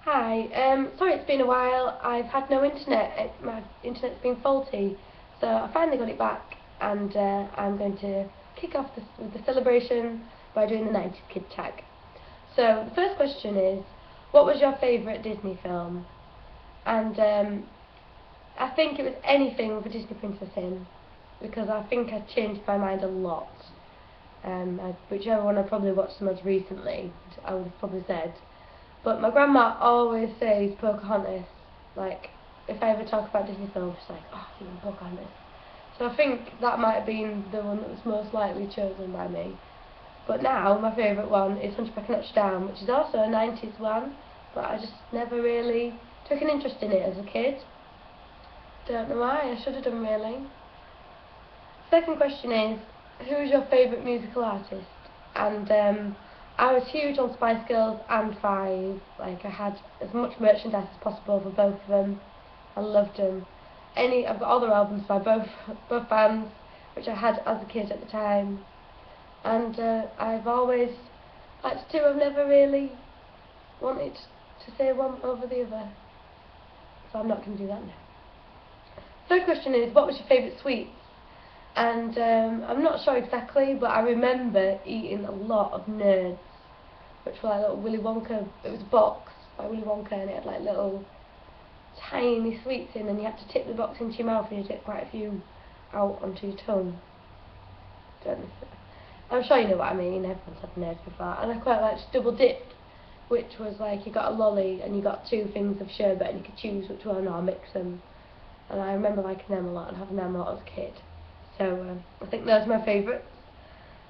Hi, sorry it's been a while. I've had no internet. My internet's been faulty, so I finally got it back, and I'm going to kick off with the celebration by doing the 90s Kid Tag. So the first question is, what was your favourite Disney film? And I think it was anything with a Disney princess in, because I think I changed my mind a lot. Whichever one I probably watched the most recently, I would have probably said. But my grandma always says Pocahontas. Like, if I ever talk about Disney films, she's like, oh, you know, Pocahontas. So I think that might have been the one that was most likely chosen by me. But now, my favourite one is Hunchback of Notre Dame, which is also a 90s one, but I just never really took an interest in it as a kid. Don't know why, I should have done really. Second question is, who is your favourite musical artist? And I was huge on Spice Girls and Five. Like, I had as much merchandise as possible for both of them. I loved them. I've got all their albums by both bands, which I had as a kid at the time. And I've always liked two. I've never really wanted to say one over the other, so I'm not going to do that now. Third question is, what was your favourite sweets? And I'm not sure exactly, but I remember eating a lot of Nerds, which were like little Willy Wonka. It was a box by Willy Wonka, and it had like little tiny sweets in, and you had to tip the box into your mouth, and you take quite a few out onto your tongue. Don't know I'm sure you know what I mean. Everyone's had Nerds before, and I quite liked double dipped, which was like you got a lolly and you got two things of sherbet, and you could choose which one or mix them. And I remember liking them a lot and having them a lot as a kid. So I think those are my favourites.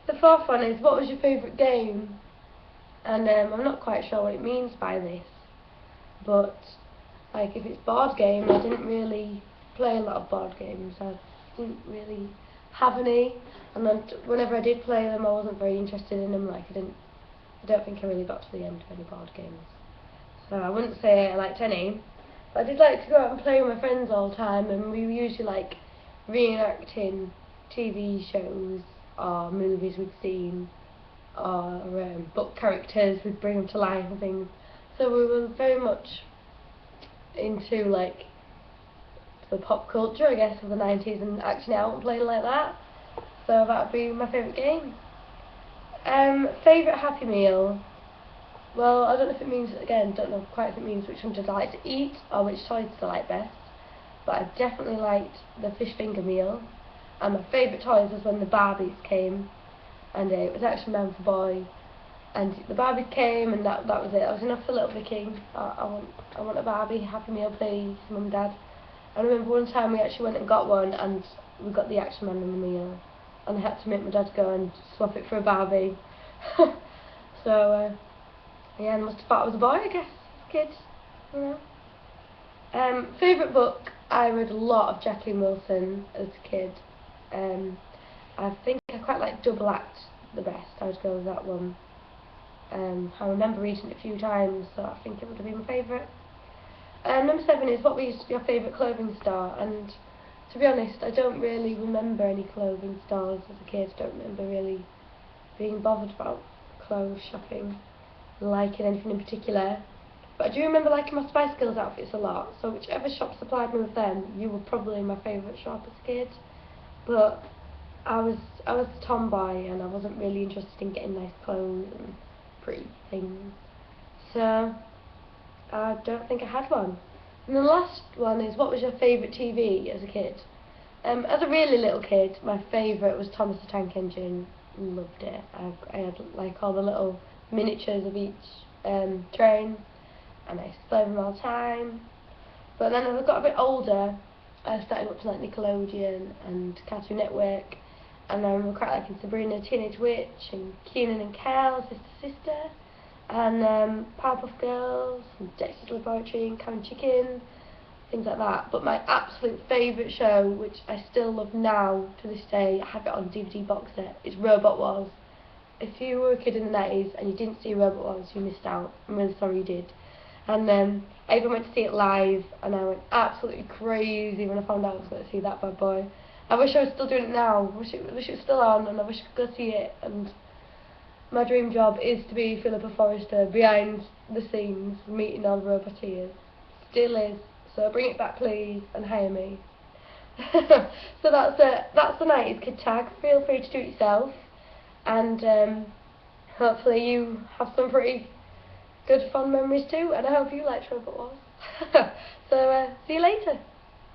The fourth one is, what was your favourite game? And I'm not quite sure what it means by this, but like if it's board game, I didn't really play a lot of board games. I didn't really have any, and then whenever I did play them, I wasn't very interested in them. Like I don't think I really got to the end of any board games. So I wouldn't say I liked any, but I did like to go out and play with my friends all the time, and we were usually like reenacting TV shows or movies we'd seen, or book characters, we'd bring them to life and things. So we were very much into like the pop culture, I guess, of the 90s, and acting out and playing like that. So that would be my favourite game. Favourite Happy Meal? Well, I don't know if it means, again, don't know quite if it means which one did I like to eat or which toys did I like best. But I definitely liked the fish finger meal. And my favourite toys was when the Barbies came, and it was Action Man for Boy, and the Barbies came, and that was it. That was enough for little Vicky. I want a Barbie, Happy Meal please, Mum and Dad. I remember one time we actually went and got one, and we got the Action Man and the meal, and I had to make my dad go and swap it for a Barbie. So yeah, I must have thought I was a boy, I guess, as a kid, you know. Favourite book? I read a lot of Jacqueline Wilson as a kid. I think I quite like Double Act the best. I would go with that one. I remember reading it a few times, so I think it would have been my favourite. Number 7 is, what was your favourite clothing store? And to be honest, I don't really remember any clothing stores as a kid. I don't remember really being bothered about clothes shopping, liking anything in particular. But I do remember liking my Spice Girls outfits a lot, so whichever shop supplied me with them, you were probably my favourite shop as a kid. But I was a tomboy, and I wasn't really interested in getting nice clothes and pretty things. So I don't think I had one. And the last one is, what was your favourite TV as a kid? As a really little kid, my favourite was Thomas the Tank Engine. Loved it. I had like all the little miniatures of each train, and I used to play them all the time. But then as I got a bit older, I started watching like Nickelodeon and Cartoon Network, and I remember quite liking Sabrina the Teenage Witch and Kenan and Kel, Sister, and Powerpuff Girls and Dexter's Laboratory and Cow and Chicken, things like that. But my absolute favourite show, which I still love now to this day, I have it on DVD box set, is Robot Wars. If you were a kid in the 90s and you didn't see Robot Wars, you missed out. I'm really sorry you did. And I even went to see it live, and I went absolutely crazy when I found out I was going to see that bad boy. I wish I was still doing it now. Wish it was still on, and I wish I could go see it. And my dream job is to be Philippa Forrester behind the scenes, meeting all the Roboteers. Still is. So bring it back, please, and hire me. So that's the 90s Kid tag. Feel free to do it yourself, and hopefully you have some pretty good fun memories too, and I hope you liked Robot Wars. So see you later.